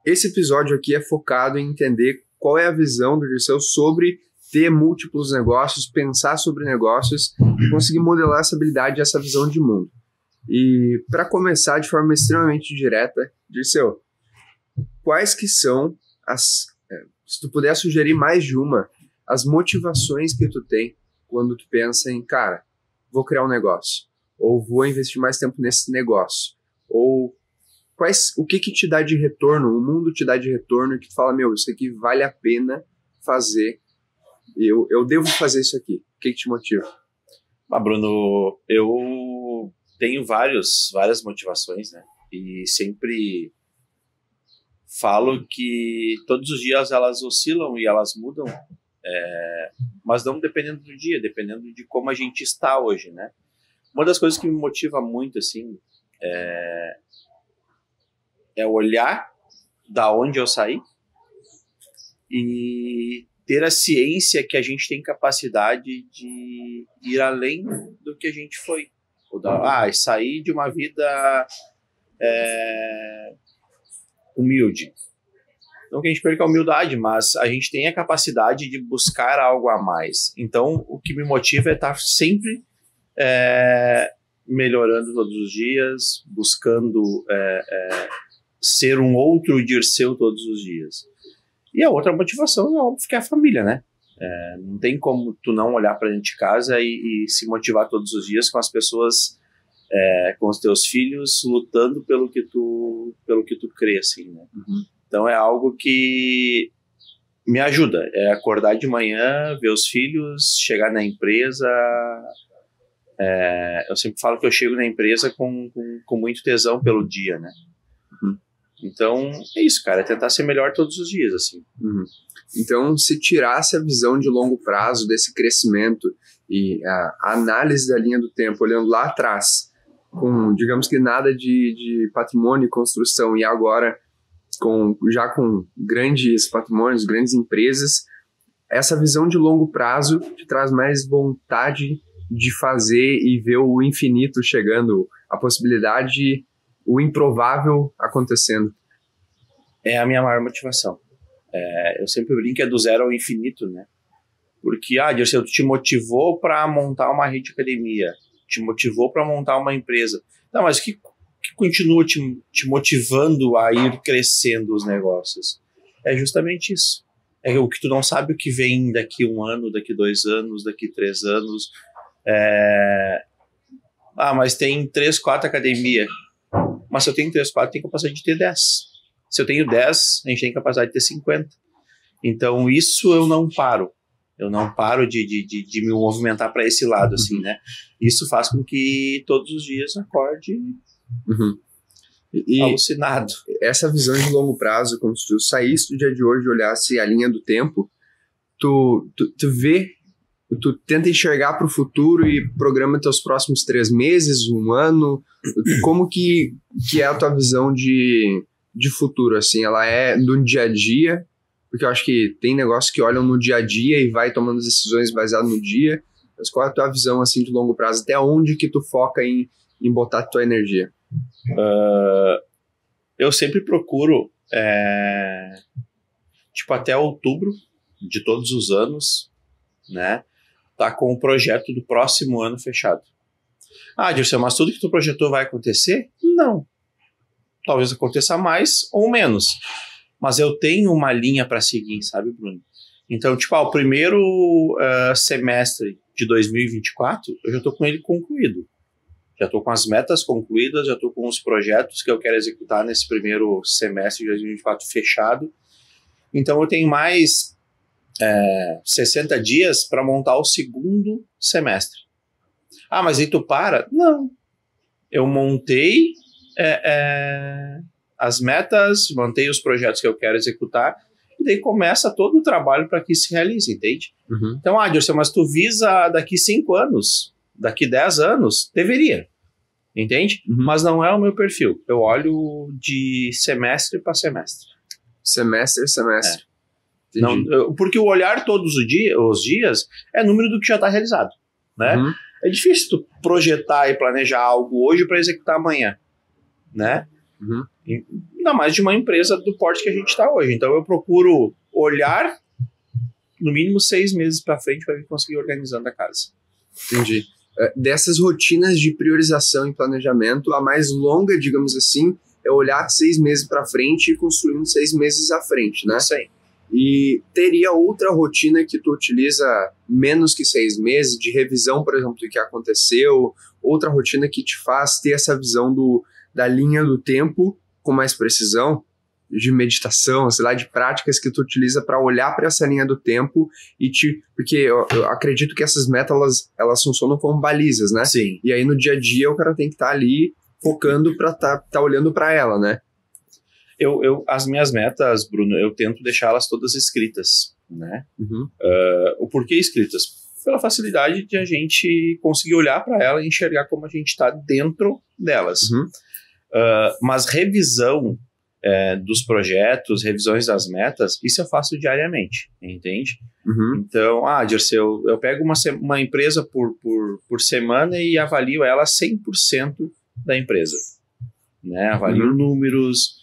Esse episódio aqui é focado em entender qual é a visão do Dirceu sobre ter múltiplos negócios, pensar sobre negócios e conseguir modelar essa habilidade e essa visão de mundo. E para começar de forma extremamente direta, Dirceu, quais que são se tu puder sugerir mais de uma, as motivações que tu tem quando tu pensa em, cara, vou criar um negócio, ou vou investir mais tempo nesse negócio, ou o que te dá de retorno, o mundo te dá de retorno e que tu fala, meu, isso aqui vale a pena fazer, eu devo fazer isso aqui. O que te motiva? Bruno, eu tenho várias motivações, né? E sempre falo que todos os dias elas oscilam e elas mudam, mas não dependendo do dia, dependendo de como a gente está hoje, né? Uma das coisas que me motiva muito, assim, é olhar da onde eu saí e ter a ciência que a gente tem capacidade de ir além do que a gente foi. Sair de uma vida humilde. Não que a gente perca a humildade, mas a gente tem a capacidade de buscar algo a mais. Então, o que me motiva é estar sempre melhorando todos os dias, buscando ser um outro Dirceu todos os dias. E a outra motivação é óbvio que é a família, né? Não tem como tu não olhar para dentro de casa e se motivar todos os dias com as pessoas, com os teus filhos, lutando pelo que tu crê, assim, né? Uhum. Então é algo que me ajuda. É acordar de manhã, ver os filhos, chegar na empresa. Eu sempre falo que eu chego na empresa com muito tesão pelo dia, né? Uhum. Então, é isso, cara, é tentar ser melhor todos os dias, assim. Uhum. Então, se tirasse a visão de longo prazo desse crescimento e a análise da linha do tempo, olhando lá atrás, com, digamos que nada de patrimônio e construção, e agora já com grandes patrimônios, grandes empresas, essa visão de longo prazo te traz mais vontade de fazer e ver o infinito chegando, a possibilidade, o improvável acontecendo. É a minha maior motivação. Eu sempre brinco que é do zero ao infinito, né? Porque, Dirceu, tu te motivou para montar uma rede de academia, te motivou para montar uma empresa. Não, mas o que continua te motivando a ir crescendo os negócios? É justamente isso. É o que tu não sabe o que vem daqui 1 ano, daqui 2 anos, daqui 3 anos. Mas tem 3, 4 academias. Mas se eu tenho 3, 4, tem capacidade de ter 10. Se eu tenho 10, a gente tem capacidade de ter 50. Então, isso eu não paro. Eu não paro de me movimentar para esse lado, assim, né? Isso faz com que todos os dias acorde alucinado. Essa visão de longo prazo, como se tu saísse do dia de hoje e olhasse a linha do tempo, tu tenta enxergar para o futuro e programa teus próximos 3 meses, 1 ano. Como que é a tua visão de futuro, assim? Ela é do dia a dia, porque eu acho que tem negócios que olham no dia a dia e vai tomando decisões baseadas no dia, mas qual é a tua visão, assim, de longo prazo? Até onde que tu foca em botar a tua energia? Eu sempre procuro até outubro de todos os anos, né, tá com o projeto do próximo ano fechado. Dirceu, mas tudo que tu projetou vai acontecer? Não. Talvez aconteça mais ou menos. Mas eu tenho uma linha para seguir, sabe, Bruno? Então, o primeiro semestre de 2024, eu já estou com ele concluído. Já estou com as metas concluídas, já estou com os projetos que eu quero executar nesse primeiro semestre de 2024 fechado. Então, eu tenho mais 60 dias para montar o segundo semestre. Mas aí tu para? Não. Eu montei as metas, montei os projetos que eu quero executar, e daí começa todo o trabalho para que isso se realize, entende? Uhum. Então, Dirceu, mas tu visa daqui 5 anos, daqui 10 anos, deveria, entende? Uhum. Mas não é o meu perfil. Eu olho de semestre para semestre. Semestre. Não, porque o olhar todos os dias é número do que já está realizado, né? Uhum. É difícil tu projetar e planejar algo hoje para executar amanhã, né? Uhum. Ainda mais de uma empresa do porte que a gente está hoje. Então eu procuro olhar no mínimo 6 meses para frente para conseguir organizando a casa. Entendi. Dessas rotinas de priorização e planejamento, a mais longa, digamos assim, é olhar 6 meses para frente e construindo 6 meses à frente, né? Isso aí. E teria outra rotina que tu utiliza menos que 6 meses, de revisão, por exemplo, do que aconteceu, outra rotina que te faz ter essa visão da linha do tempo com mais precisão, de meditação, sei lá, de práticas que tu utiliza para olhar para essa linha do tempo porque eu acredito que essas metas, elas funcionam como balizas, né? Sim. E aí no dia a dia o cara tem que estar ali focando para tá olhando para ela, né? As minhas metas, Bruno, eu tento deixá-las todas escritas, né? Uhum. O porquê escritas? Pela facilidade de a gente conseguir olhar para ela e enxergar como a gente está dentro delas. Uhum. Mas revisão dos projetos, revisões das metas, isso eu faço diariamente, entende? Uhum. Então, Dirceu, eu pego uma empresa por semana e avalio ela 100% da empresa, né? Avalio números,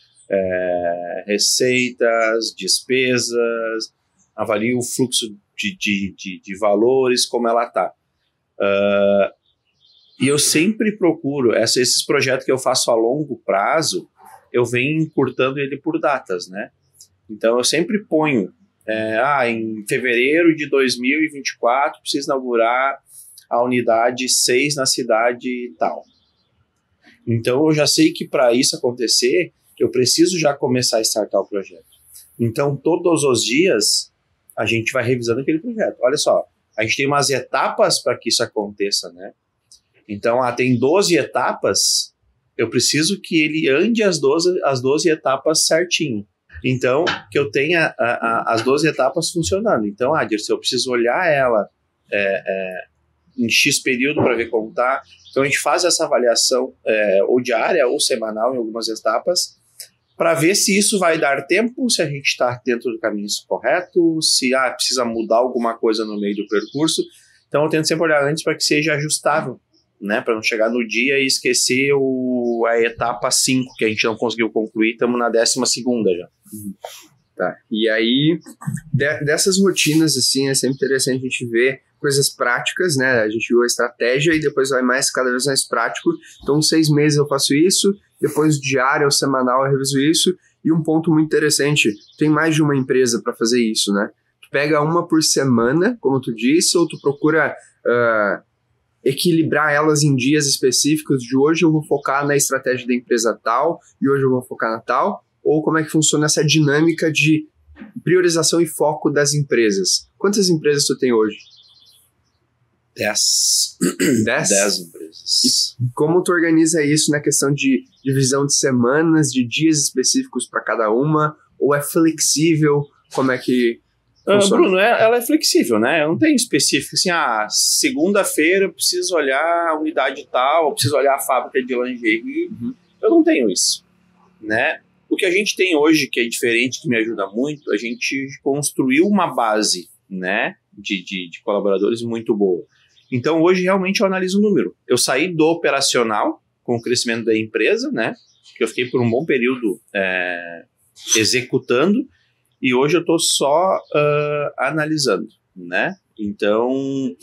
receitas, despesas, avalio o fluxo de valores, como ela está. E eu sempre procuro, esses projetos que eu faço a longo prazo, eu venho encurtando ele por datas, né? Então eu sempre ponho, em fevereiro de 2024, preciso inaugurar a unidade 6 na cidade tal. Então eu já sei que para isso acontecer, eu preciso já começar a startar o projeto. Então todos os dias a gente vai revisando aquele projeto. Olha só, a gente tem umas etapas para que isso aconteça, né? Então, tem 12 etapas, eu preciso que ele ande as 12 etapas certinho. Então, que eu tenha as 12 etapas funcionando. Então, Dirceu, eu preciso olhar ela em X período para ver como está. Então, a gente faz essa avaliação ou diária ou semanal em algumas etapas para ver se isso vai dar tempo, se a gente está dentro do caminho correto, se precisa mudar alguma coisa no meio do percurso. Então, eu tento sempre olhar antes para que seja ajustável, né, para não chegar no dia e esquecer a etapa 5, que a gente não conseguiu concluir, estamos na 12ª já. Tá, e aí, dessas rotinas, assim, é sempre interessante a gente ver coisas práticas, né, a gente viu a estratégia e depois vai cada vez mais prático. Então, 6 meses eu faço isso, depois diário ou semanal eu reviso isso, e um ponto muito interessante, tem mais de uma empresa para fazer isso, né, tu pega uma por semana, como tu disse, ou tu procura equilibrar elas em dias específicos, de hoje eu vou focar na estratégia da empresa tal, e hoje eu vou focar na tal, ou como é que funciona essa dinâmica de priorização e foco das empresas? Quantas empresas tu tem hoje? 10. 10 empresas. E como tu organiza isso na questão de divisão de semanas, de dias específicos para cada uma, ou é flexível? Como é que funciona? Bruno, ela é flexível, né? Eu não tenho específico assim, segunda-feira eu preciso olhar a unidade tal, eu preciso olhar a fábrica de lingerie. Eu não tenho isso, né? O que a gente tem hoje, que é diferente, que me ajuda muito, a gente construiu uma base, né, de colaboradores muito boa. Então, hoje, realmente, eu analiso o número. Eu saí do operacional, com o crescimento da empresa, né, que eu fiquei por um bom período executando, e hoje eu estou só analisando, né. Então,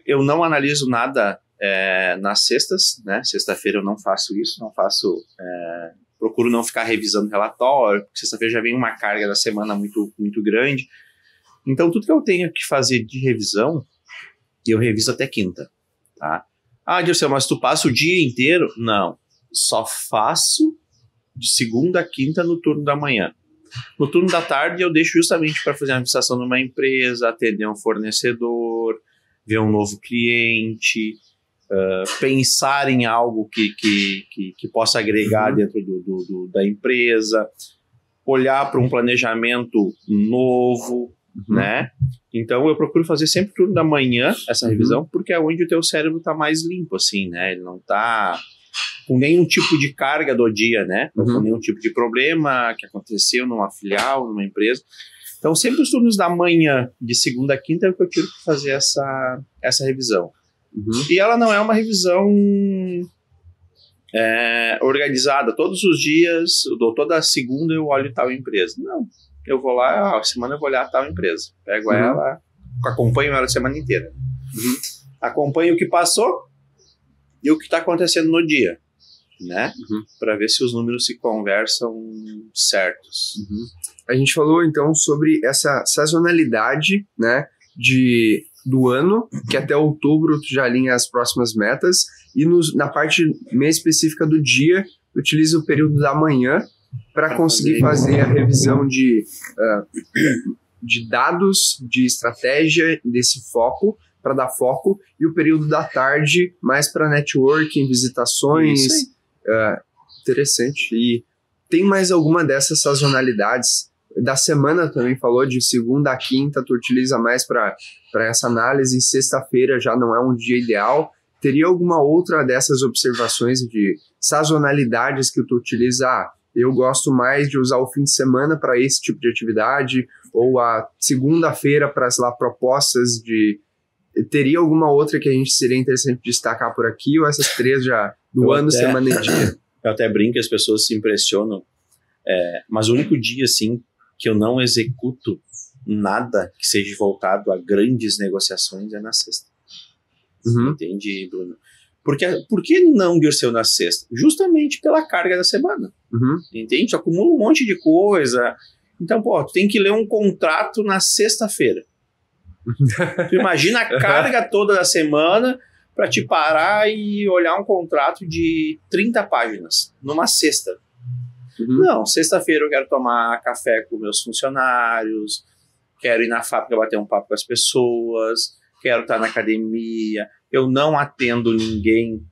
eu não analiso nada nas sextas, né, sexta-feira eu não faço isso, procuro não ficar revisando relatório, porque sexta-feira já vem uma carga da semana muito, muito grande. Então, tudo que eu tenho que fazer de revisão, eu reviso até quinta, tá? Dirceu, mas tu passa o dia inteiro? Não, só faço de segunda a quinta no turno da manhã. No turno da tarde, eu deixo justamente para fazer a administração numa empresa, atender um fornecedor, ver um novo cliente, pensar em algo que possa agregar dentro da empresa, olhar para um planejamento novo, né? Então eu procuro fazer sempre turno da manhã essa revisão, porque é onde o teu cérebro está mais limpo, assim, né? Ele não está com nenhum tipo de carga do dia, né? Não com nenhum tipo de problema que aconteceu numa filial, numa empresa. Então sempre os turnos da manhã, de segunda a quinta, é o que eu tiro para fazer essa revisão. E ela não é uma revisão organizada. Todos os dias, toda segunda eu olho tal empresa. Não, eu vou lá, semana eu vou olhar tal empresa. Pego ela, acompanho ela a semana inteira. Acompanho o que passou e o que está acontecendo no dia, né? Para ver se os números se conversam certos. A gente falou então sobre essa sazonalidade, né, do ano, que até outubro tu já alinha as próximas metas, e na parte mais específica do dia, utiliza o período da manhã para conseguir fazer a revisão de dados, de estratégia, desse foco, para dar foco, e o período da tarde mais para networking, visitações. Interessante. E tem mais alguma dessas sazonalidades? Da semana também falou, de segunda a quinta tu utiliza mais para essa análise, sexta-feira já não é um dia ideal. Teria alguma outra dessas observações de sazonalidades que tu utiliza? Eu gosto mais de usar o fim de semana para esse tipo de atividade, ou a segunda-feira para, sei lá, propostas de... Teria alguma outra que a gente seria interessante destacar por aqui, ou essas três já do ano, semana e dia? Eu até brinco, as pessoas se impressionam, mas o único dia, assim, que eu não executo nada que seja voltado a grandes negociações é na sexta. Entende, Bruno? Por que não, Dirceu, na sexta? Justamente pela carga da semana. Entende? Tu acumula um monte de coisa. Então, tu tem que ler um contrato na sexta-feira. Tu imagina a carga toda da semana para te parar e olhar um contrato de 30 páginas numa sexta. Não, sexta-feira eu quero tomar café com meus funcionários, quero ir na fábrica bater um papo com as pessoas, quero estar na academia, eu não atendo ninguém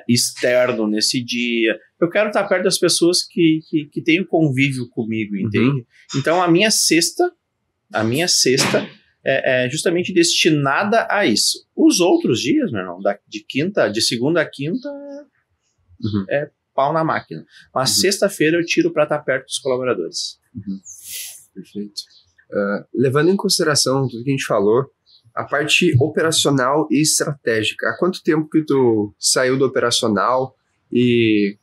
externo nesse dia, eu quero estar perto das pessoas que têm o convívio comigo, entende? Então a minha sexta é justamente destinada a isso. Os outros dias, meu irmão, de segunda a quinta, é pau na máquina. Mas sexta-feira eu tiro para estar perto dos colaboradores. Perfeito. Levando em consideração tudo que a gente falou, a parte operacional e estratégica, há quanto tempo que tu saiu do operacional e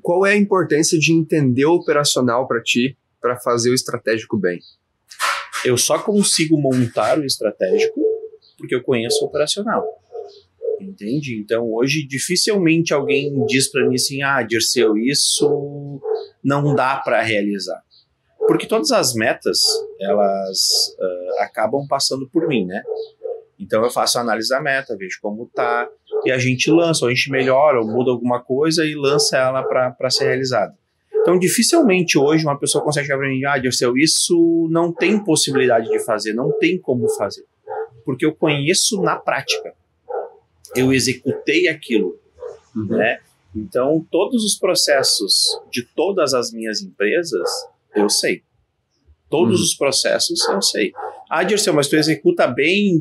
qual é a importância de entender o operacional para ti, para fazer o estratégico bem? Eu só consigo montar o estratégico porque eu conheço o operacional. Entende? Então, hoje, dificilmente alguém diz para mim assim, Dirceu, isso não dá para realizar. Porque todas as metas, elas acabam passando por mim, né? Então, eu faço a análise da meta, vejo como tá, e a gente lança, ou a gente melhora, ou muda alguma coisa e lança ela para ser realizada. Então, dificilmente hoje uma pessoa consegue chegar para mim, Dirceu, isso não tem possibilidade de fazer, não tem como fazer. Porque eu conheço na prática. Eu executei aquilo, né? Então, todos os processos de todas as minhas empresas, eu sei. Todos os processos, eu sei. Dirceu, mas tu executa bem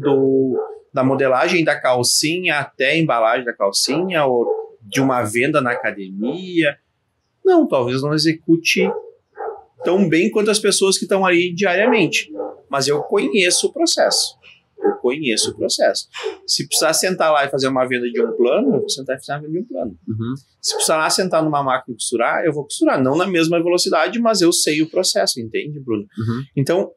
da modelagem da calcinha até a embalagem da calcinha, ou de uma venda na academia? Não, talvez não execute tão bem quanto as pessoas que estão aí diariamente. Mas eu conheço o processo. Se precisar sentar lá e fazer uma venda de um plano, eu vou sentar e fazer uma venda de um plano. Se precisar lá sentar numa máquina e costurar, eu vou costurar. Não na mesma velocidade, mas eu sei o processo, entende, Bruno? Então,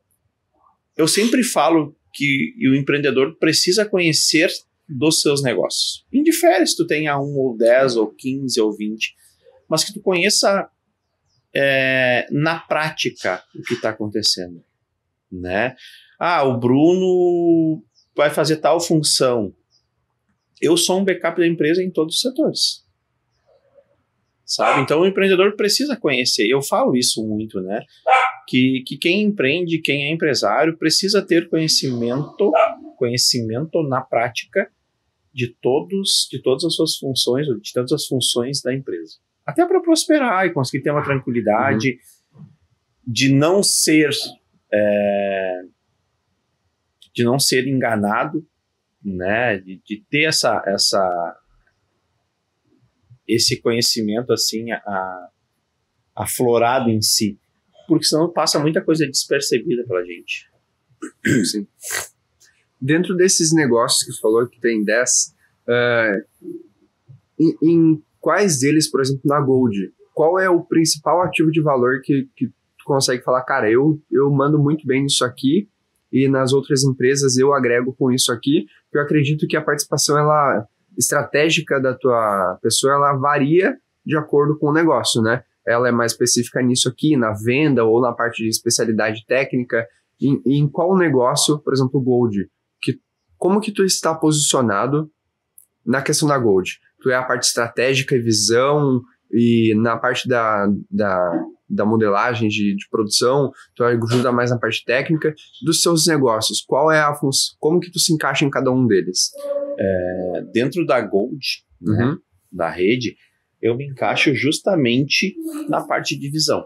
eu sempre falo que o empreendedor precisa conhecer dos seus negócios. Indifere se tu tenha 1 ou 10 ou 15 ou 20, mas que tu conheça na prática o que está acontecendo, né? O Bruno vai fazer tal função. Eu sou um backup da empresa em todos os setores. Sabe? Então o empreendedor precisa conhecer. Eu falo isso muito, né? Que quem empreende, quem é empresário, precisa ter conhecimento na prática de todas as suas funções, de todas as funções da empresa. Até para prosperar e conseguir ter uma tranquilidade de não ser enganado, né, de ter esse conhecimento assim aflorado em si, porque senão passa muita coisa despercebida pela gente. Sim. Dentro desses negócios que você falou que tem 10, Em quais deles, por exemplo, na Gold, qual é o principal ativo de valor que tu consegue falar, cara, eu mando muito bem nisso aqui e nas outras empresas eu agrego com isso aqui, porque eu acredito que a participação estratégica da tua pessoa, ela varia de acordo com o negócio, né? Ela é mais específica nisso aqui, na venda ou na parte de especialidade técnica. Em qual negócio, por exemplo, Gold, como que tu está posicionado na questão da Gold? Tu é a parte estratégica e visão, e na parte da modelagem de produção, tu ajuda mais na parte técnica dos seus negócios. Qual é a função? Como que tu se encaixa em cada um deles? Dentro da Gold, né, da rede, eu me encaixo justamente na parte de visão.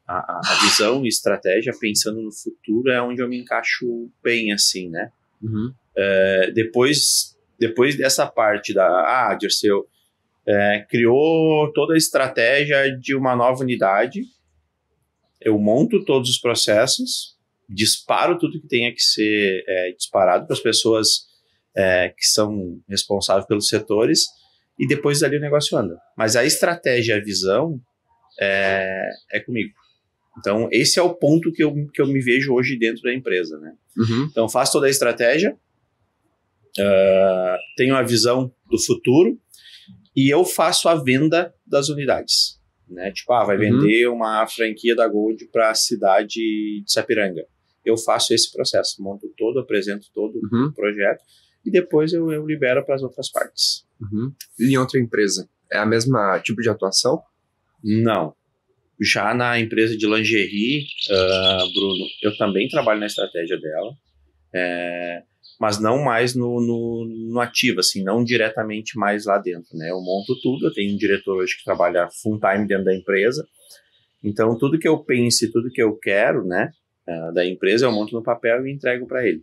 A visão e estratégia, pensando no futuro, é onde eu me encaixo bem, assim, né? Depois dessa parte Dirceu, criou toda a estratégia de uma nova unidade, eu monto todos os processos, disparo tudo que tenha que ser disparado para as pessoas que são responsáveis pelos setores, e depois dali o negócio anda. Mas a estratégia, a visão, é comigo. Então, esse é o ponto que eu me vejo hoje dentro da empresa, né? Então, faço toda a estratégia, tenho a visão do futuro, e eu faço a venda das unidades, né? Tipo, vai vender uma franquia da Gold para a cidade de Sapiranga. Eu faço esse processo, monto todo, apresento todo o projeto, e depois eu libero para as outras partes. E em outra empresa, é a mesma tipo de atuação? Não. Já na empresa de lingerie, Bruno, eu também trabalho na estratégia dela, mas não mais no ativo, assim, não diretamente mais lá dentro, né? Eu monto tudo, eu tenho um diretor hoje que trabalha full time dentro da empresa, então tudo que eu penso e tudo que eu quero, né, da empresa, eu monto no papel e entrego para ele,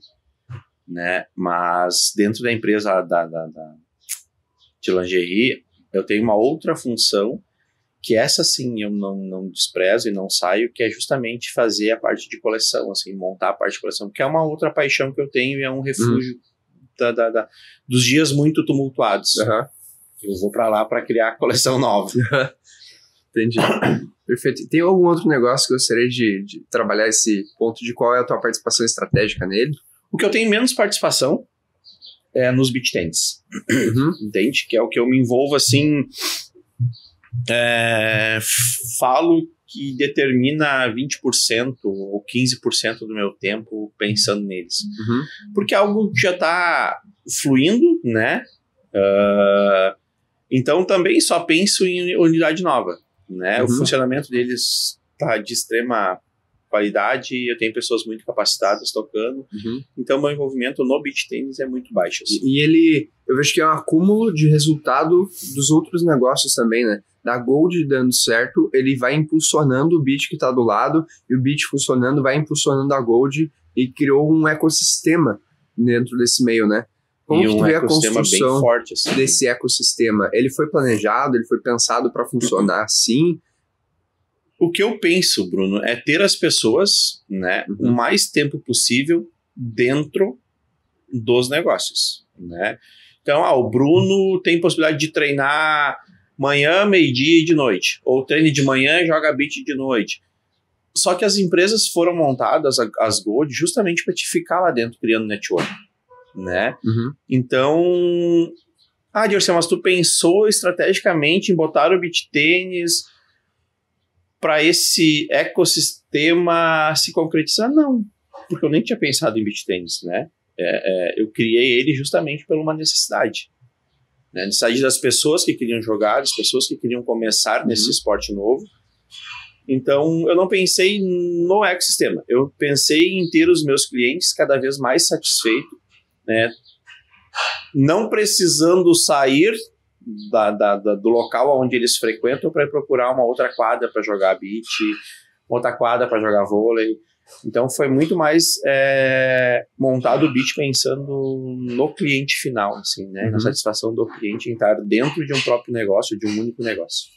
né? Mas dentro da empresa de lingerie, eu tenho uma outra função, que essa sim eu não desprezo e não saio, que é justamente fazer a parte de coleção, assim, montar a parte de coleção, que é uma outra paixão que eu tenho e é um refúgio dos dias muito tumultuados. Eu vou para lá para criar a coleção nova. Entendi. Perfeito. Tem algum outro negócio que eu gostaria de trabalhar esse ponto de qual é a tua participação estratégica nele? O que eu tenho menos participação é nos beach tennis. Entende? Que é o que eu me envolvo, assim... falo que determina 20% ou 15% do meu tempo pensando neles. Porque é algo que já está fluindo, né? Então também só penso em unidade nova, né? O funcionamento deles está de extrema qualidade, eu tenho pessoas muito capacitadas tocando, então meu envolvimento no beach tennis é muito baixo. Assim. E eu vejo que é um acúmulo de resultado dos outros negócios também, né? Da Gold dando certo, ele vai impulsionando o beach que está do lado, e o beach funcionando vai impulsionando a Gold, e criou um ecossistema dentro desse meio, né? Como que tu vê a construção bem forte, assim, desse ecossistema? Ele foi planejado, ele foi pensado para funcionar assim? O que eu penso, Bruno, é ter as pessoas, né, o mais tempo possível dentro dos negócios, né? Então, o Bruno tem possibilidade de treinar manhã, meio-dia e de noite, ou treine de manhã e joga beach de noite. Só que as empresas foram montadas, as Gold, justamente para te ficar lá dentro criando network, né? Então, Dirceu, mas tu pensou estrategicamente em botar o beach tênis para esse ecossistema se concretizar? Não, porque eu nem tinha pensado em beach tênis, né? Eu criei ele justamente por uma necessidade. Né? Necessidade das pessoas que queriam jogar, das pessoas que queriam começar nesse esporte novo. Então, eu não pensei no ecossistema. Eu pensei em ter os meus clientes cada vez mais satisfeitos, né? Não precisando sair do local onde eles frequentam para procurar uma outra quadra para jogar beach, outra quadra para jogar vôlei. Então foi muito mais montado o beach pensando no cliente final, assim, né? Na satisfação do cliente em estar dentro de um próprio negócio, de um único negócio.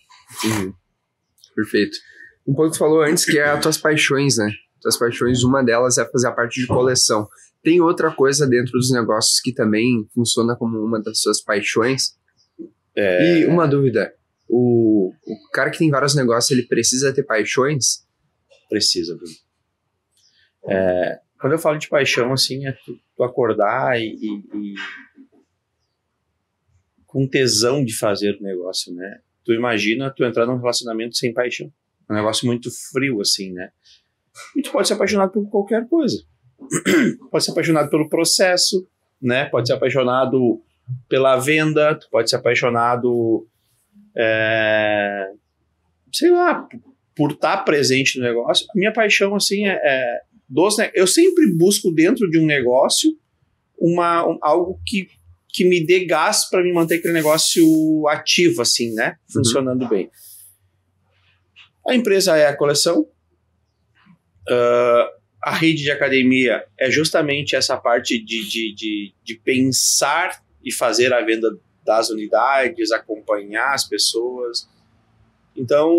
Perfeito. Um ponto que tu falou antes que é as tuas paixões, né? Tuas paixões, uma delas é fazer a parte de coleção. Tem outra coisa dentro dos negócios que também funciona como uma das suas paixões? E uma dúvida, o cara que tem vários negócios, ele precisa ter paixões? Precisa, Bruno. Quando eu falo de paixão, assim, é tu acordar e com tesão de fazer o negócio, né? Tu imagina tu entrar num relacionamento sem paixão. Um negócio muito frio, assim, né? E tu pode ser apaixonado por qualquer coisa. Pode ser apaixonado pelo processo, né? Pode ser apaixonado pela venda, tu pode ser apaixonado, sei lá, por estar presente no negócio. A minha paixão, assim, eu sempre busco dentro de um negócio algo que me dê gás para me manter aquele negócio ativo, assim, né? Funcionando bem. A empresa é a coleção. A rede de academia é justamente essa parte de pensar e fazer a venda das unidades, acompanhar as pessoas. Então,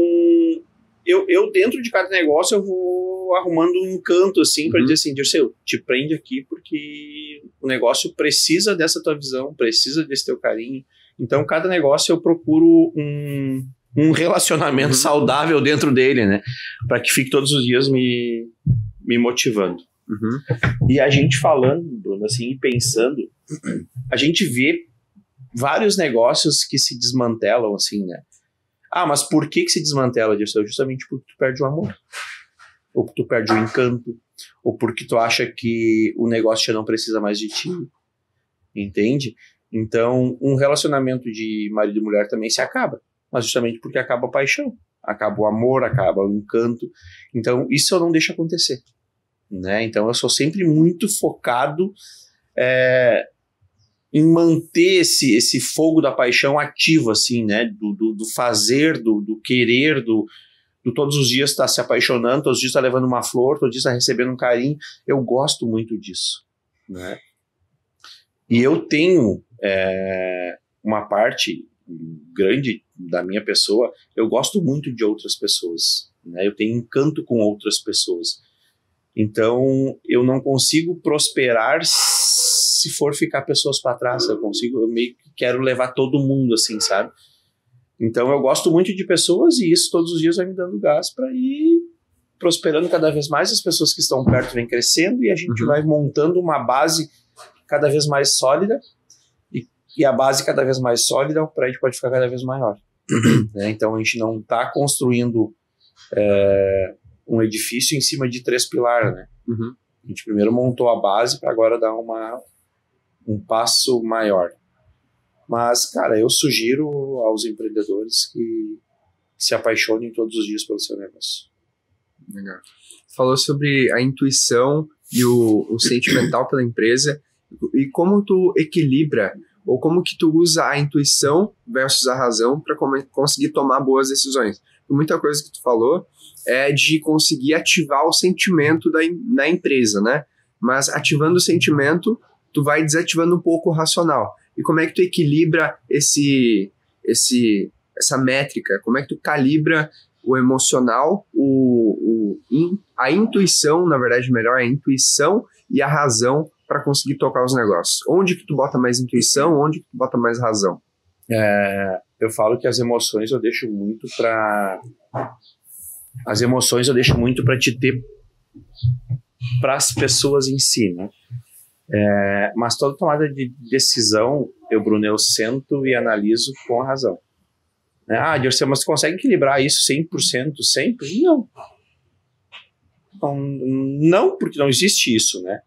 eu dentro de cada negócio, eu vou arrumando um encanto, assim, para dizer assim, Dirceu, te prende aqui porque o negócio precisa dessa tua visão, precisa desse teu carinho. Então, cada negócio eu procuro um relacionamento saudável dentro dele, né? Para que fique todos os dias me motivando. E a gente falando, Bruno, assim, e pensando, a gente vê vários negócios que se desmantelam, assim, né? Mas por que se desmantela, Dirceu? Justamente porque tu perde o amor. Ou porque tu perde o encanto. Ou porque tu acha que o negócio já não precisa mais de ti. Entende? Então, um relacionamento de marido e mulher também se acaba. Mas justamente porque acaba a paixão. Acaba o amor, acaba o encanto. Então, isso eu não deixo acontecer. Né? Então, eu sou sempre muito focado em manter esse fogo da paixão ativo, assim, né? Do fazer, do querer, do todos os dias estar se apaixonando, todos os dias estar levando uma flor, todos os dias estar recebendo um carinho. Eu gosto muito disso, né? E eu tenho uma parte grande da minha pessoa, eu gosto muito de outras pessoas, né? Eu tenho encanto com outras pessoas. Então, eu não consigo prosperar se for ficar pessoas para trás. Eu meio que quero levar todo mundo, assim, sabe? Então, eu gosto muito de pessoas e isso todos os dias vai me dando gás para ir prosperando cada vez mais. As pessoas que estão perto vêm crescendo e a gente vai montando uma base cada vez mais sólida e a base cada vez mais sólida, o prédio pode ficar cada vez maior. Né? Então, a gente não está construindo um edifício em cima de 3 pilares, né? A gente primeiro montou a base para agora dar um passo maior. Mas, cara, eu sugiro aos empreendedores que se apaixonem todos os dias pelo seu negócio. Legal. Falou sobre a intuição e o sentimental pela empresa e como tu equilibra ou como que tu usa a intuição versus a razão para conseguir tomar boas decisões. Muita coisa que tu falou é de conseguir ativar o sentimento na empresa, né? Mas ativando o sentimento, tu vai desativando um pouco o racional. E como é que tu equilibra essa métrica? Como é que tu calibra o emocional, a intuição, na verdade, melhor, a intuição e a razão para conseguir tocar os negócios? Onde que tu bota mais intuição, onde que tu bota mais razão? Eu falo que as emoções eu deixo muito para te ter para as pessoas em si, né? Mas toda tomada de decisão, Bruno, eu sento e analiso com a razão. Dirceu, mas tu consegue equilibrar isso 100% sempre? Não, porque não existe isso, né?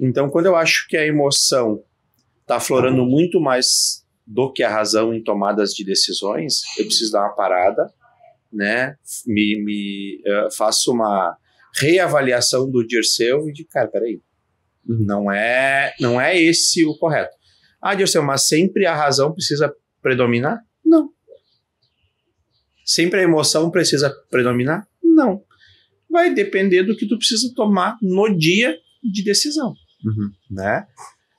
Então, quando eu acho que a emoção está aflorando muito mais do que a razão em tomadas de decisões, eu preciso dar uma parada, né? Faço uma reavaliação do Dirceu e de, cara, peraí, não é esse o correto. Dirceu, mas sempre a razão precisa predominar? Não. Sempre a emoção precisa predominar? Não. Vai depender do que tu precisa tomar no dia de decisão, né?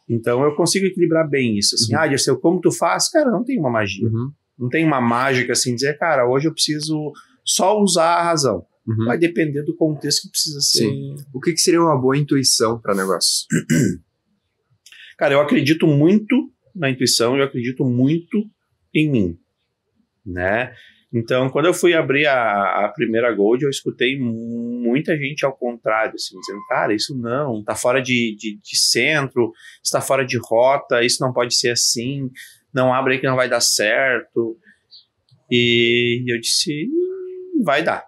Então eu consigo equilibrar bem isso, assim. Dirceu, como tu faz? Cara, não tem uma magia. Não tem uma mágica assim, dizer, cara, hoje eu preciso só usar a razão. Vai depender do contexto que precisa ser. Sim. O que seria uma boa intuição para negócio? Cara, eu acredito muito na intuição, eu acredito muito em mim, né? Então, quando eu fui abrir a primeira Gold, eu escutei muita gente ao contrário, assim, dizendo, cara, isso não, tá fora de centro, está fora de rota, isso não pode ser assim, não abre aí que não vai dar certo. E eu disse, vai dar,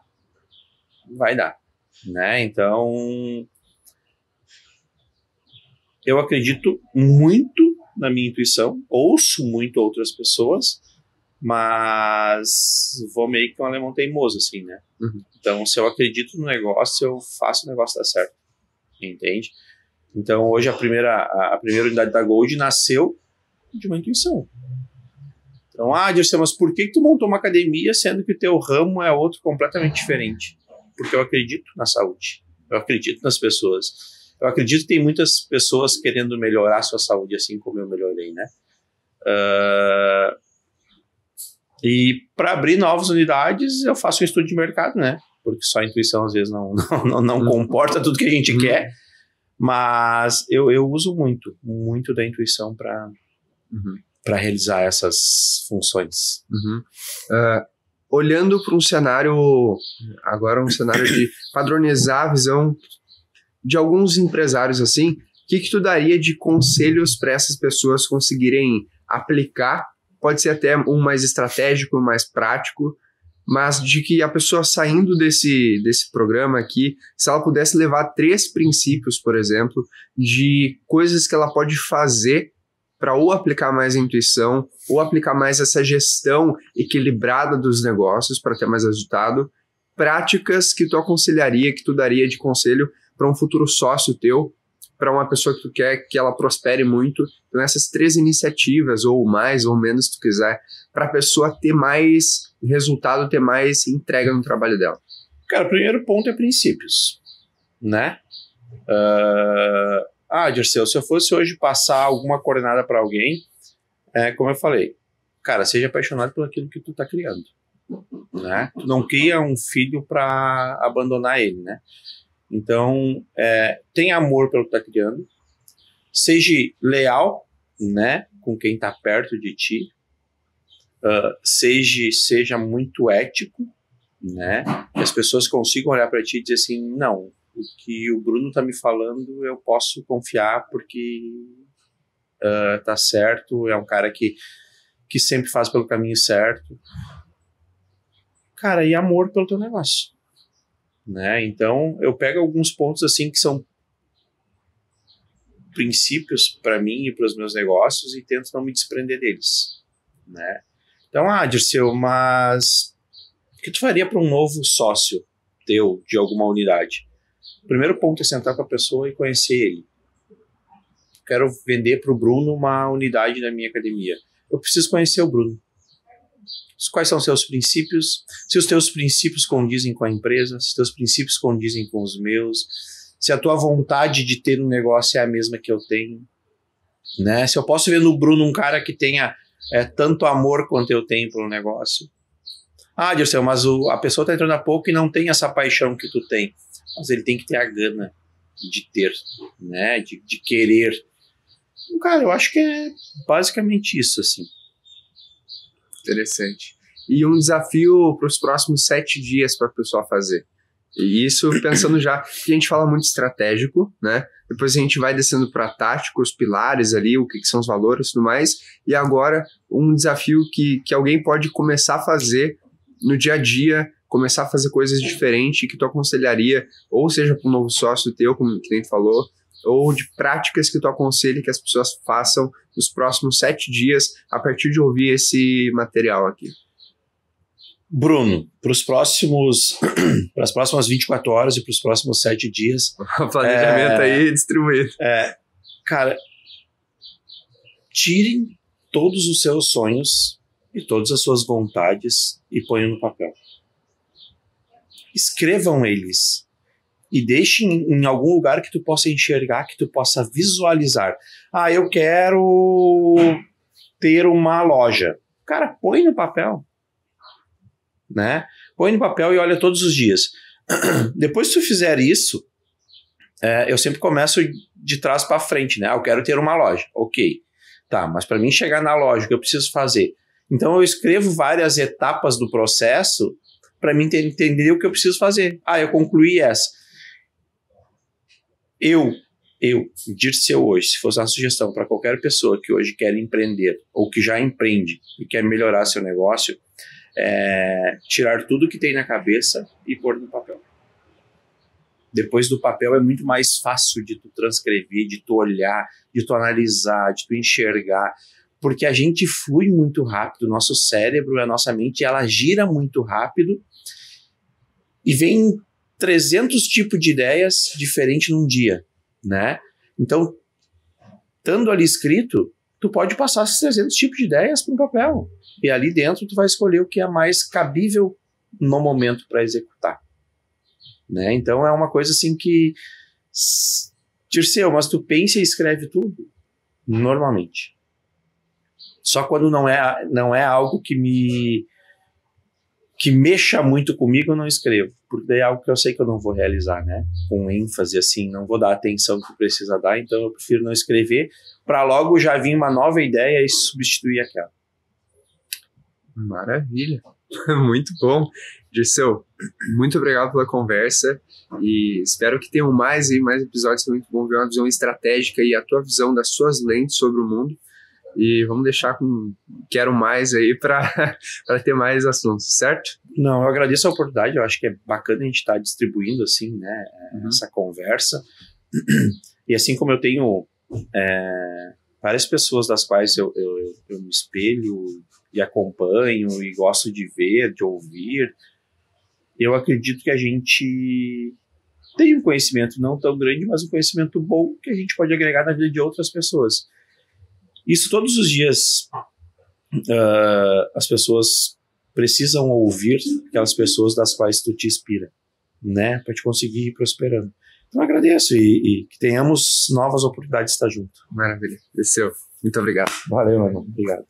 né? Então, eu acredito muito na minha intuição, ouço muito outras pessoas, mas vou meio que um alemão teimoso, assim, né? Uhum. Então, se eu acredito no negócio, eu faço o negócio dar certo, entende? Então, hoje a primeira unidade da Gold nasceu de uma intuição. Então, Dirceu, mas por que tu montou uma academia sendo que o teu ramo é outro completamente diferente? Porque eu acredito na saúde, eu acredito nas pessoas, eu acredito que tem muitas pessoas querendo melhorar a sua saúde, assim como eu melhorei, né? E para abrir novas unidades, eu faço um estudo de mercado, né? Porque só a intuição às vezes não comporta tudo que a gente quer, mas eu uso muito da intuição para realizar essas funções. Olhando para um cenário, agora um cenário de padronizar a visão de alguns empresários assim, o que tu daria de conselhos para essas pessoas conseguirem aplicar? Pode ser até um mais estratégico, um mais prático, mas de que a pessoa saindo desse programa aqui, se ela pudesse levar 3 princípios, por exemplo, de coisas que ela pode fazer para ou aplicar mais a intuição, ou aplicar mais essa gestão equilibrada dos negócios para ter mais resultado, práticas que tu aconselharia, que tu daria de conselho para um futuro sócio teu, para uma pessoa que tu quer que ela prospere muito. Então essas 3 iniciativas, ou mais ou menos se tu quiser, para a pessoa ter mais resultado, ter mais entrega no trabalho dela. Cara, o primeiro ponto é princípios, né? Dirceu, se eu fosse hoje passar alguma coordenada para alguém, como eu falei, cara, seja apaixonado por aquilo que tu tá criando, né? Tu não cria um filho para abandonar ele, né? Então, tenha amor pelo que tá criando, seja leal, né, com quem tá perto de ti, seja muito ético, né, que as pessoas consigam olhar para ti e dizer assim, não, o que o Bruno tá me falando eu posso confiar porque tá certo, é um cara que sempre faz pelo caminho certo. Cara, e amor pelo teu negócio, né? Então eu pego alguns pontos assim que são princípios para mim e para os meus negócios e tento não me desprender deles, né? Então, Dirceu, mas o que tu faria para um novo sócio teu de alguma unidade? O primeiro ponto é sentar com a pessoa e conhecer ele. Quero vender para o Bruno uma unidade da minha academia. Eu preciso conhecer o Bruno. Quais são os seus princípios? Se os teus princípios condizem com a empresa, se os teus princípios condizem com os meus, se a tua vontade de ter um negócio é a mesma que eu tenho, né? Se eu posso ver no Bruno um cara que tenha tanto amor quanto eu tenho pelo negócio. Dirceu, mas a pessoa está entrando há pouco e não tem essa paixão que tu tem. Mas ele tem que ter a gana de ter, né? De querer. Então, cara, eu acho que é basicamente isso, assim. Interessante. E um desafio para os próximos 7 dias para a pessoa fazer. E isso pensando já que a gente fala muito estratégico, né? Depois a gente vai descendo para tático, os pilares ali, o que são os valores e tudo mais. E agora um desafio que alguém pode começar a fazer no dia a dia, começar a fazer coisas diferentes que tu aconselharia, ou seja, para um novo sócio teu, como que nem tu falou, ou de práticas que tu aconselha que as pessoas façam nos próximos 7 dias a partir de ouvir esse material aqui. Bruno, para as próximas 24 horas e para os próximos 7 dias... O planejamento aí distribuído. Cara, tirem todos os seus sonhos e todas as suas vontades e ponham no papel. Escrevam eles e deixem em algum lugar que tu possa enxergar, que tu possa visualizar. Eu quero ter uma loja. Cara, põe no papel. Né? Põe no papel e olha todos os dias. Depois que tu fizer isso, eu sempre começo de trás para frente, né? Eu quero ter uma loja. Ok. Tá, mas para mim chegar na loja, o que eu preciso fazer? Então eu escrevo várias etapas do processo para mim entender o que eu preciso fazer. Eu concluí essa. Dirceu hoje, se fosse uma sugestão para qualquer pessoa que hoje quer empreender ou que já empreende e quer melhorar seu negócio, tirar tudo que tem na cabeça e pôr no papel. Depois do papel é muito mais fácil de tu transcrever, de tu olhar, de tu analisar, de tu enxergar, porque a gente flui muito rápido, o nosso cérebro, a nossa mente, ela gira muito rápido e vem 300 tipos de ideias diferentes num dia, né? Então, estando ali escrito, tu pode passar esses 300 tipos de ideias para um papel e ali dentro tu vai escolher o que é mais cabível no momento para executar. Né? Então é uma coisa assim que Dirceu, mas tu pensa e escreve tudo normalmente, só quando não é algo que mexa muito comigo, eu não escrevo, porque daí é algo que eu sei que eu não vou realizar, né? Com ênfase assim, não vou dar a atenção que precisa dar, então eu prefiro não escrever para logo já vir uma nova ideia e substituir aquela. Maravilha, muito bom. Dirceu, muito obrigado pela conversa e espero que tenham mais episódios. Foi muito bom ver uma visão estratégica e a tua visão das suas lentes sobre o mundo, e vamos deixar com quero mais aí para ter mais assuntos, certo? Não, eu agradeço a oportunidade, eu acho que é bacana a gente estar distribuindo assim, né, essa conversa, e assim como eu tenho várias pessoas das quais eu me espelho e acompanho e gosto de ver, de ouvir, eu acredito que a gente tem um conhecimento não tão grande, mas um conhecimento bom que a gente pode agregar na vida de outras pessoas. Isso todos os dias as pessoas precisam ouvir aquelas pessoas das quais tu te inspira, né, para te conseguir ir prosperando. Então eu agradeço e que tenhamos novas oportunidades de estar junto. Maravilha. Dirceu, muito obrigado. Valeu, meu irmão. Obrigado.